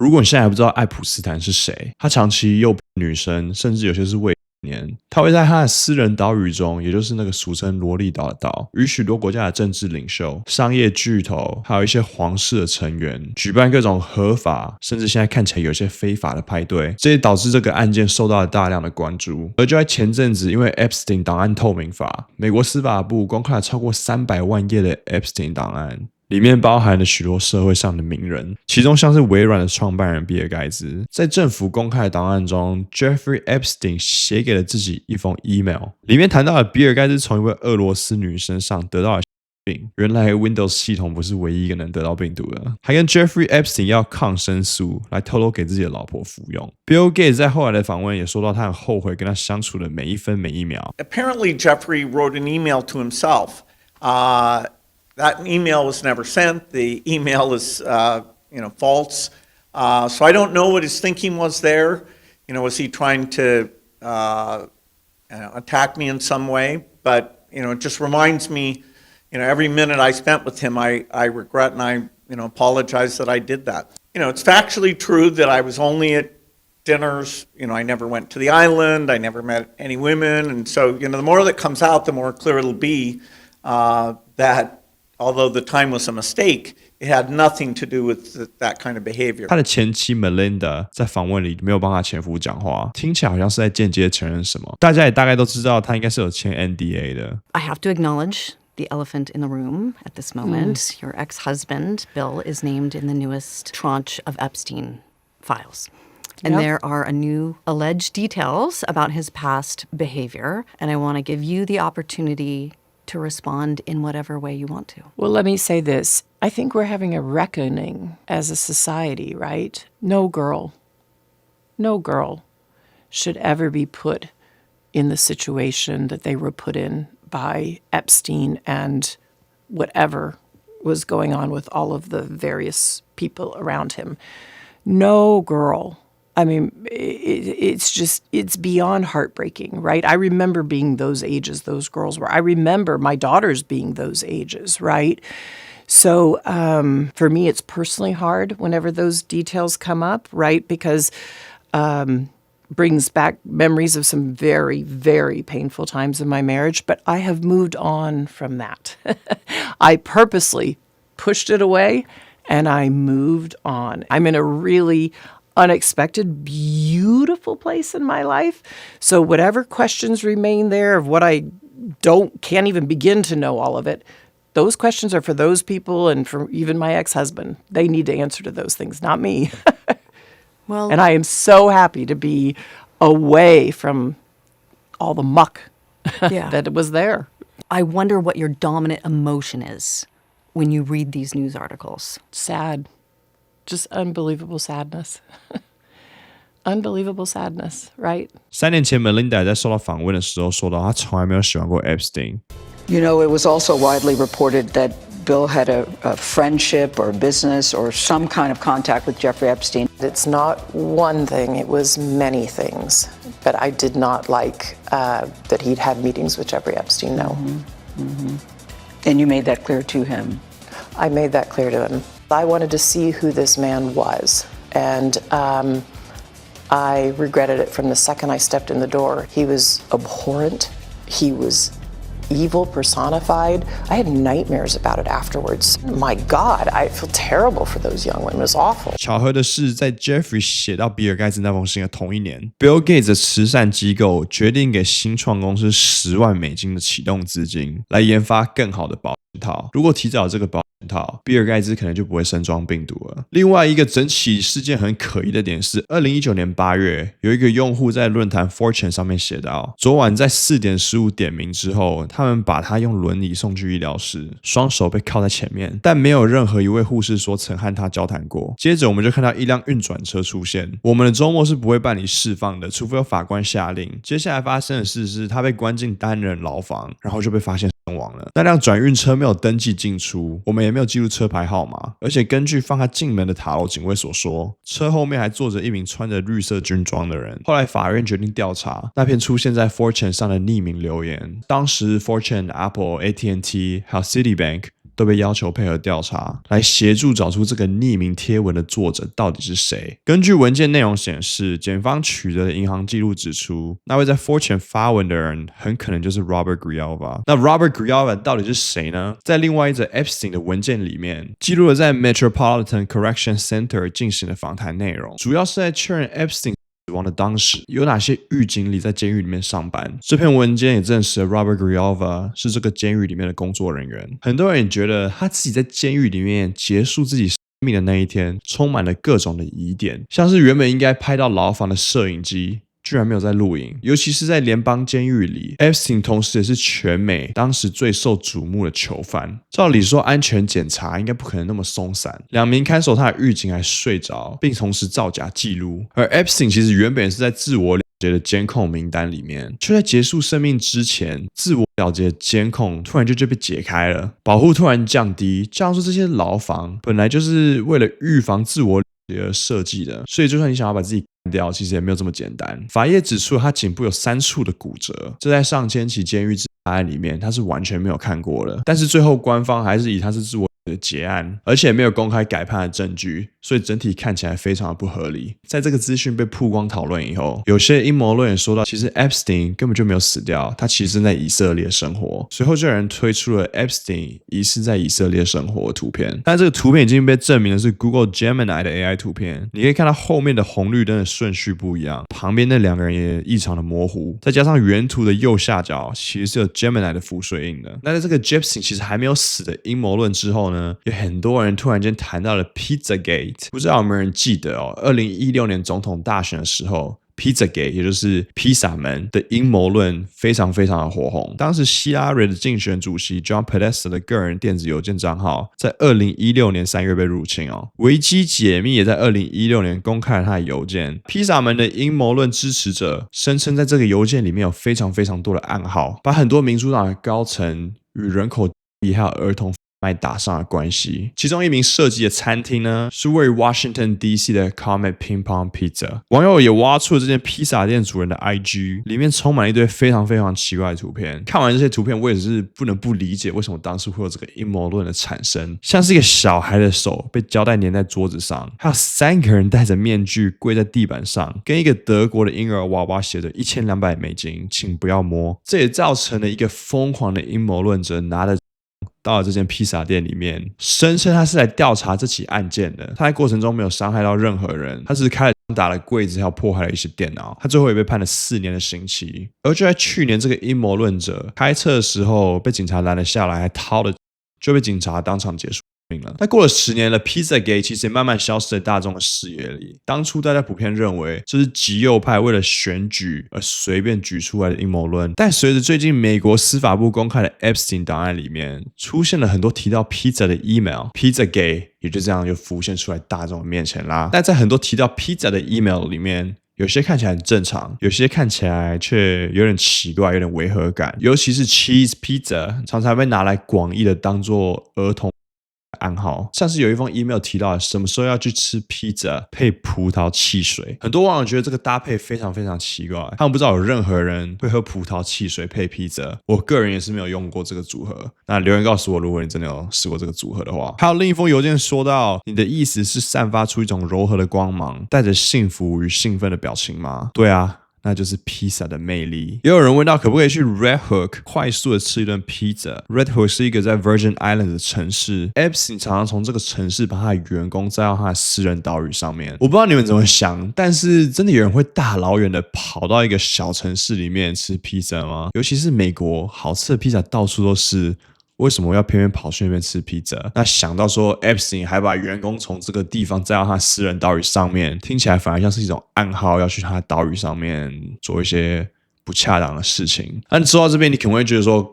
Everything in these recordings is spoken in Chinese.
如果你现在还不知道爱普斯坦是谁，他长期诱骗女生，甚至有些是未年，他会在他的私人岛屿中，也就是那个俗称萝莉岛的岛，与许多国家的政治领袖、商业巨头，还有一些皇室的成员，举办各种合法，甚至现在看起来有些非法的派对，这也导致这个案件受到了大量的关注。而就在前阵子，因为 Epstein 档案透明法，美国司法部公开了超过300万页的 Epstein 档案。里面包含了许多社会上的名人，其中像是微软的创办人比尔盖茨，在政府公开的档案中 ，Jeffrey Epstein 写给了自己一封 email， 里面谈到了比尔盖茨从一位俄罗斯女身上得到了病，原来 Windows 系统不是唯一一个能得到病毒的，还跟 Jeffrey Epstein 要抗生素来透露给自己的老婆服用。Bill Gates 在后来的访问也说到，他很后悔跟他相处的每一分每一秒。Apparently, Jeffrey wrote an email to himself. That email was never sent. The email is, false. So I don't know what his thinking was there. Was he trying to attack me in some way? But it just reminds me, every minute I spent with him, I regret and I, apologize that I did that. It's factually true that I was only at dinners. I never went to the island. I never met any women, and so the more that comes out, the more clear it'll be that.Although the time was a mistake, it had nothing to do with that kind of behavior. 他的前妻 Melinda 在访问里没有帮他前夫讲话，听起来好像是在间接承认什么。大家也大概都知道，他应该是有签 NDA 的。I have to acknowledge the elephant in the room at this moment. Your ex-husband, Bill, is named in the newest tranche of Epstein files. And there are a new alleged details about his past behavior, and I want to give you the opportunity.to respond in whatever way you want to. Well, let me say this. I think we're having a reckoning as a society, right? No girl should ever be put in the situation that they were put in by Epstein and whatever was going on with all of the various people around him. No girl.I mean, it's beyond heartbreaking, right? I remember being those ages those girls were. I remember my daughters being those ages, right? So for me, it's personally hard whenever those details come up, right? Because brings back memories of some very, very painful times in my marriage. But I have moved on from that. I purposely pushed it away and I moved on. I'm in a really unexpected, beautiful place in my life. So whatever questions remain there of what I can't even begin to know all of it, those questions are for those people and for even my ex-husband. They need to answer to those things, not me. Well, and I am so happy to be away from all the muck that was there. I wonder what your dominant emotion is when you read these news articles. Sad.Just unbelievable sadness. Unbelievable sadness, right? 3年前 Melinda 在受到访问的时候说到，她从来没有喜欢过 Epstein。It was also widely reported that Bill had a friendship or business or some kind of contact with Jeffrey Epstein. It's not one thing, it was many things. But I did not like that he'd had meetings with Jeffrey Epstein, no. And you made that clear to him? I made that clear to him.I wanted to see who this man was, and I regretted it from the second I stepped in the door. He was abhorrent. He was evil personified. I had nightmares about it afterwards. My God, I feel terrible for those young women. It was awful. 巧合的是，在 Jeffrey 写到比尔盖茨那封信的同一年 ，Bill Gates 的慈善机构决定给新创公司$10万的启动资金，来研发更好的保险套。如果提早这个保险套，比尔盖茨可能就不会身装病毒了。另外一个整起事件很可疑的点是，2019年8月，有一个用户在论坛 4chan 上面写道，昨晚在4点15点名之后，他们把他用轮椅送去医疗室，双手被铐在前面，但没有任何一位护士说曾和他交谈过。接着我们就看到一辆运转车出现，我们的周末是不会办理释放的，除非有法官下令。接下来发生的事是，他被关进单人牢房，然后就被发现身亡了。那辆转运车没有登记进出，我们也没有记录车牌号码，而且根据放他进门的塔楼警卫所说，车后面还坐着一名穿着绿色军装的人。后来法院决定调查那篇出现在 4chan 上的匿名留言，当时 4chan、Apple、AT&T 还有 Citibank 都被要求配合调查，来协助找出这个匿名贴文的作者到底是谁。根据文件内容显示，检方取得的银行记录指出，那位在 4chan 发文的人很可能就是 Robert Grijalva。那 Robert Grijalva 到底是谁呢？在另外一则 Epstein 的文件里面，记录了在 Metropolitan Correction Center 进行的访谈内容，主要是在确认 Epstein死亡的当时有哪些狱警里在监狱里面上班。这篇文件也证实了 Robert Grijalva 是这个监狱里面的工作人员。很多人也觉得他自己在监狱里面结束自己生命的那一天充满了各种的疑点，像是原本应该拍到牢房的摄影机居然没有在录影，尤其是在联邦监狱里 Epstein 同时也是全美当时最受瞩目的囚犯。照理说安全检查应该不可能那么松散，2名看守他的狱警还睡着并同时造假记录。而 Epstein 其实原本也是在自我了结的监控名单里面，却在结束生命之前自我了结的监控突然就被解开了，保护突然降低，加上说这些牢房本来就是为了预防自我而设计的，所以就算你想要把自己干掉，其实也没有这么简单。法医指出他颈部有3处的骨折，这在上千起监狱自杀案里面他是完全没有看过的，但是最后官方还是以他是自我的结案，而且没有公开改判的证据，所以整体看起来非常的不合理。在这个资讯被曝光讨论以后，有些阴谋论也说到，其实 Epstein 根本就没有死掉，他其实正在以色列生活。随后就有人推出了 Epstein 疑似在以色列生活的图片，但这个图片已经被证明的是 Google Gemini 的 AI 图片。你可以看到后面的红绿灯的顺序不一样，旁边那2个人也异常的模糊，再加上原图的右下角其实是有 Gemini 的浮水印的。那在这个 Epstein 其实还没有死的阴谋论之后呢，有很多人突然间谈到了 Pizzagate。 不知道有没有人记得2016年总统大选的时候，Pizzagate 也就是披萨门的阴谋论非常非常的火红。当时希拉蕊的竞选主席 John Podesta 的个人电子邮件账号在2016年3月被入侵维基解密也在2016年公开了他的邮件。披萨门的阴谋论支持者声称在这个邮件里面有非常非常多的暗号，把很多民主党的高层与人口还有儿童打上了关系。其中一名设计的餐厅呢，是位于 Washington DC 的 Comet Ping Pong Pizza。网友也挖出了这间披萨店主人的 IG， 里面充满了一堆非常非常奇怪的图片。看完这些图片，我也是不能不理解为什么当时会有这个阴谋论的产生。像是一个小孩的手被胶带粘在桌子上，还有3个人戴着面具跪在地板上，跟一个德国的婴儿娃娃写着$1200，请不要摸。这也造成了一个疯狂的阴谋论者拿着到了这间披萨店里面，声称他是来调查这起案件的。他在过程中没有伤害到任何人，他只是开了枪打了柜子，还有破坏了一些电脑。他最后也被判了4年的刑期。而就在去年，这个阴谋论者开车的时候被警察拦了下来，还掏了，就被警察当场结束命了。但过了10年了 ，Pizzagate 其实也慢慢消失在大众的视野里。当初大家普遍认为这是极右派为了选举而随便举出来的阴谋论，但随着最近美国司法部公开的 Epstein 档案里面出现了很多提到 Pizza 的 email，Pizzagate 也就这样就浮现出来大众的面前啦。但在很多提到 Pizza 的 email 里面，有些看起来很正常，有些看起来却有点奇怪，有点违和感。尤其是 Cheese Pizza 常常被拿来广义的当作儿童暗号，像是有一封 email 提到什么时候要去吃披萨配葡萄汽水。很多网友觉得这个搭配非常非常奇怪，他们不知道有任何人会喝葡萄汽水配披萨。我个人也是没有用过这个组合，那留言告诉我，如果你真的有试过这个组合的话。还有另一封邮件说到，你的意思是散发出一种柔和的光芒，带着幸福与兴奋的表情吗？对啊，那就是披萨的魅力。也有人问到可不可以去 Red Hook 快速的吃一顿披萨。Red Hook 是一个在 Virgin Islands 的城市， Epstein 常常从这个城市把他的员工载到他的私人岛屿上面。我不知道你们怎么想，但是真的有人会大老远的跑到一个小城市里面吃披萨吗？尤其是美国，好吃的披萨到处都是，为什么要偏偏跑去那边吃披萨？那想到说 Epstein 还把员工从这个地方载到他私人岛屿上面，听起来反而像是一种暗号，要去他的岛屿上面做一些不恰当的事情。那你说到这边，你可能会觉得说，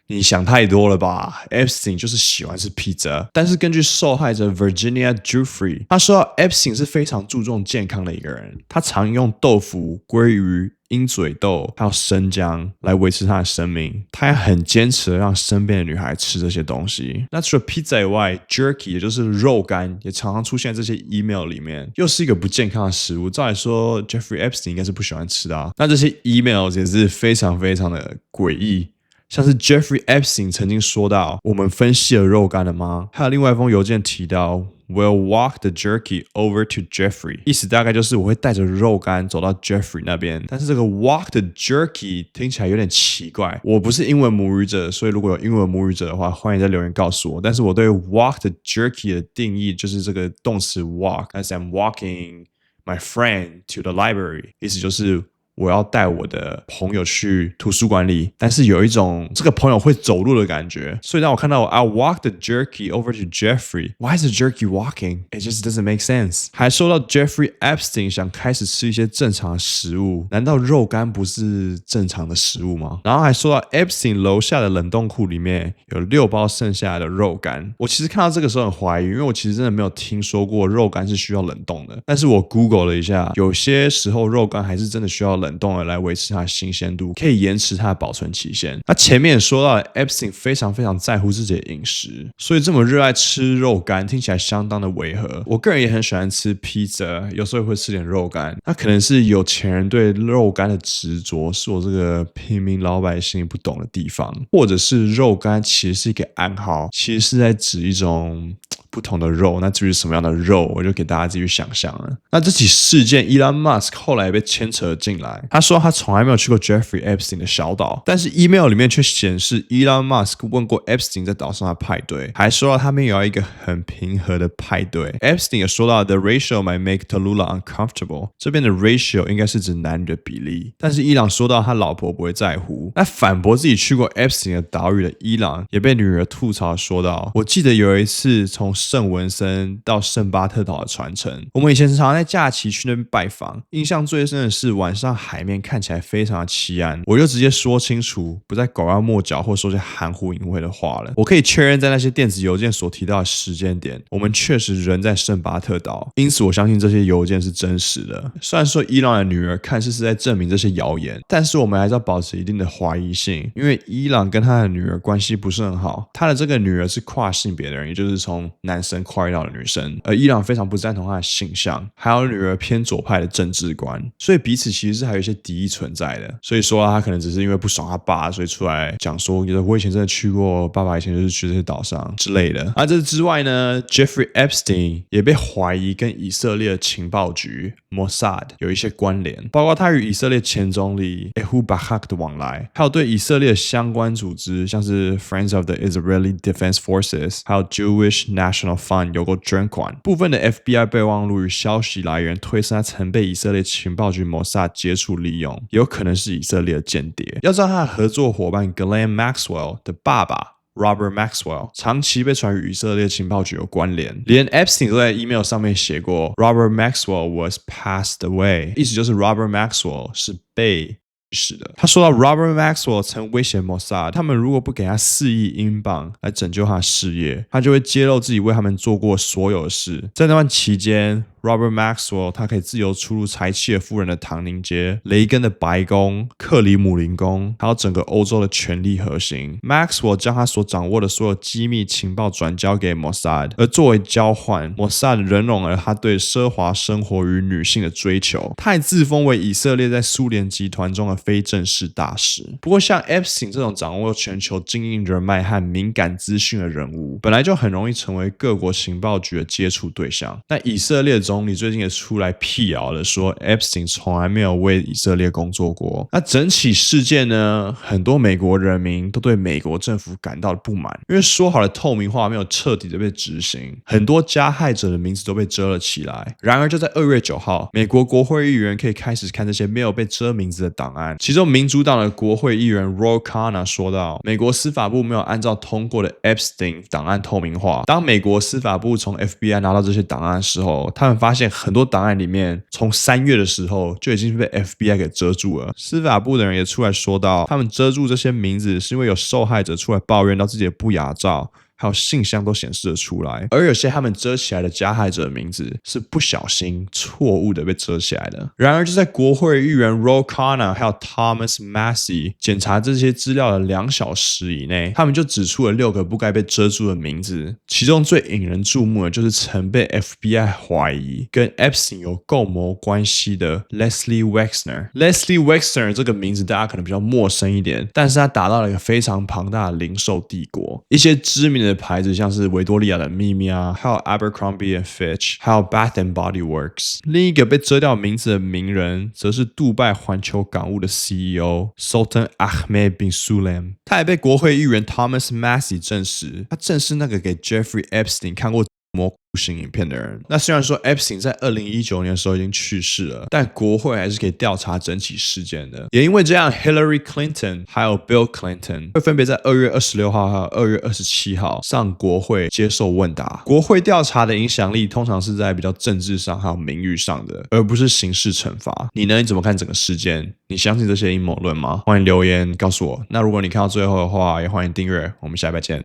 你想太多了吧 ？Epstein 就是喜欢吃披萨。但是根据受害者 Virginia Giuffre， 他说 Epstein 是非常注重健康的一个人，他常用豆腐、鲑鱼、鹰嘴豆还有生姜来维持他的生命，他也很坚持的让身边的女孩吃这些东西。那除了披萨以外 ，jerky 也就是肉干也常常出现在这些 email 里面，又是一个不健康的食物。照理说 Jeffrey Epstein 应该是不喜欢吃的啊。那这些 email 也是非常非常的诡异。像是 Jeffrey Epstein 曾经说到，我们分析了肉干了吗？还有另外一封邮件提到，We'll walk the jerky over to Jeffrey， 意思大概就是我会带着肉干走到 Jeffrey 那边。但是这个 walk the jerky 听起来有点奇怪，我不是英文母语者，所以如果有英文母语者的话，欢迎在留言告诉我。但是我对 walk the jerky 的定义就是这个动词 walk，as I'm walking my friend to the library， 意思就是我要带我的朋友去图书馆里，但是有一种这个朋友会走路的感觉，所以当我看到 I'll walk the jerky over to Jeffrey， Why is the jerky walking? It just doesn't make sense。 还说到 Jeffrey Epstein 想开始吃一些正常的食物，难道肉干不是正常的食物吗？然后还说到 Epstein 楼下的冷冻库里面有6包剩下来的肉干。我其实看到这个时候很怀疑，因为我其实真的没有听说过肉干是需要冷冻的，但是我 Google 了一下，有些时候肉干还是真的需要冷冻来维持它的新鲜度，可以延迟它的保存期限。那前面也说到了 Epstein 非常非常在乎自己的饮食，所以这么热爱吃肉干听起来相当的违和。我个人也很喜欢吃披萨，有时候也会吃点肉干，那可能是有钱人对肉干的执着是我这个平民老百姓不懂的地方，或者是肉干其实是一个暗号，其实是在指一种不同的肉，那至于什么样的肉，我就给大家自己去想象了。那这起事件 Elon Musk 后来也被牵扯进来，他说他从来没有去过 Jeffrey Epstein 的小岛，但是 email 里面却显示 Elon Musk 问过 Epstein 在岛上的派对，还说到他们有要一个很平和的派对。 Epstein 也说到 The ratio might make Tallulah uncomfortable， 这边的 ratio 应该是指男女的比例，但是伊朗说到他老婆不会在乎。那反驳自己去过 Epstein 的岛屿的伊朗也被女儿吐槽说到，我记得有一次从圣文森到圣巴特岛的传承，我们以前常常在假期去那边拜访，印象最深的是晚上海面看起来非常的凄暗，我就直接说清楚，不再拐弯抹角或说些含糊隐晦的话了。我可以确认在那些电子邮件所提到的时间点，我们确实人在圣巴特岛，因此我相信这些邮件是真实的。虽然说伊朗的女儿看似是在证明这些谣言，但是我们还是要保持一定的怀疑性，因为伊朗跟他的女儿关系不是很好，他的这个女儿是跨性别的人，也就是从男生跨越到了女生，而伊朗非常不赞同他的性向，还有女儿偏左派的政治观，所以彼此其实是还有一些敌意存在的。所以说他可能只是因为不爽他爸，所以出来讲说我以前真的去过，爸爸以前就是去这些岛上之类的。而这之外呢， Jeffrey Epstein 也被怀疑跟以色列情报局 Mossad 有一些关联，包括他与以色列前总理 Ehud Barak 的往来，还有对以色列相关组织像是 Friends of the Israeli Defense Forces 还有 Jewish National Fund 有过捐款。部分的 FBI 备忘录与消息来源推测他曾被以色列情报局 Mossad 接触利用，也有可能是以色列的间谍。要知道他的合作伙伴 Ghislaine Maxwell 的爸爸Robert Maxwell 长期被传与以色列情报局有关联，连 Epstein 都在 email 上面写过 Robert Maxwell was passed away， 意思就是 Robert Maxwell 是被是的。他说到 Robert Maxwell 曾威胁 Mossad， 他们如果不给他4亿英镑来拯救他的事业，他就会揭露自己为他们做过所有的事。在那段期间，Robert Maxwell 他可以自由出入柴契尔夫人的唐宁街、雷根的白宫、克里姆林宫，还有整个欧洲的权力核心。Maxwell 将他所掌握的所有机密情报转交给 Mossad， 而作为交换 ，Mossad 忍容了他对奢华生活与女性的追求。他还自封为以色列在苏联集团中的非正式大使。不过，像 Epstein 这种掌握全球精英人脉和敏感资讯的人物，本来就很容易成为各国情报局的接触对象。但以色列总理最近也出来辟谣了，说 Epstein 从来没有为以色列工作过。那整起事件呢，很多美国人民都对美国政府感到不满，因为说好的透明化没有彻底的被执行，很多加害者的名字都被遮了起来。然而就在2月9号，美国国会议员可以开始看这些没有被遮名字的档案。其中民主党的国会议员 Ro Khanna 说到，美国司法部没有按照通过的 Epstein 档案透明化。当美国司法部从 FBI 拿到这些档案的时候，他们发现很多档案里面从3月的时候就已经被 FBI 给遮住了。司法部的人也出来说到，他们遮住这些名字是因为有受害者出来抱怨到自己的不雅照还有信箱都显示了出来，而有些他们遮起来的加害者的名字是不小心错误的被遮起来的。然而就在国会议员 Ro Khanna 还有 Thomas Massie 检查这些资料的2小时以内，他们就指出了6个不该被遮住的名字，其中最引人注目的就是曾被 FBI 怀疑跟 Epstein 有共谋关系的 Leslie Wexner。Leslie Wexner 这个名字大家可能比较陌生一点，但是他达到了一个非常庞大的零售帝国，一些知名的牌子像是维多利亚的秘密啊，还有 Abercrombie Fitch， 还有 Bath and Body Works。另一个被遮掉名字的名人则是杜拜环球港务的 CEO Sultan Ahmed bin Sulayem， 他也被国会议员 Thomas Massie 证实，他正是那个给 Jeffrey Epstein 看过模糊型影片的人。那虽然说 Epstein 在2019年的时候已经去世了，但国会还是可以调查整起事件的。也因为这样 Hillary Clinton 还有 Bill Clinton 会分别在2月26号还有2月27号上国会接受问答。国会调查的影响力通常是在比较政治上还有名誉上的，而不是刑事惩罚。你呢？你怎么看整个事件？你相信这些阴谋论吗？欢迎留言告诉我。那如果你看到最后的话，也欢迎订阅。我们下礼拜见。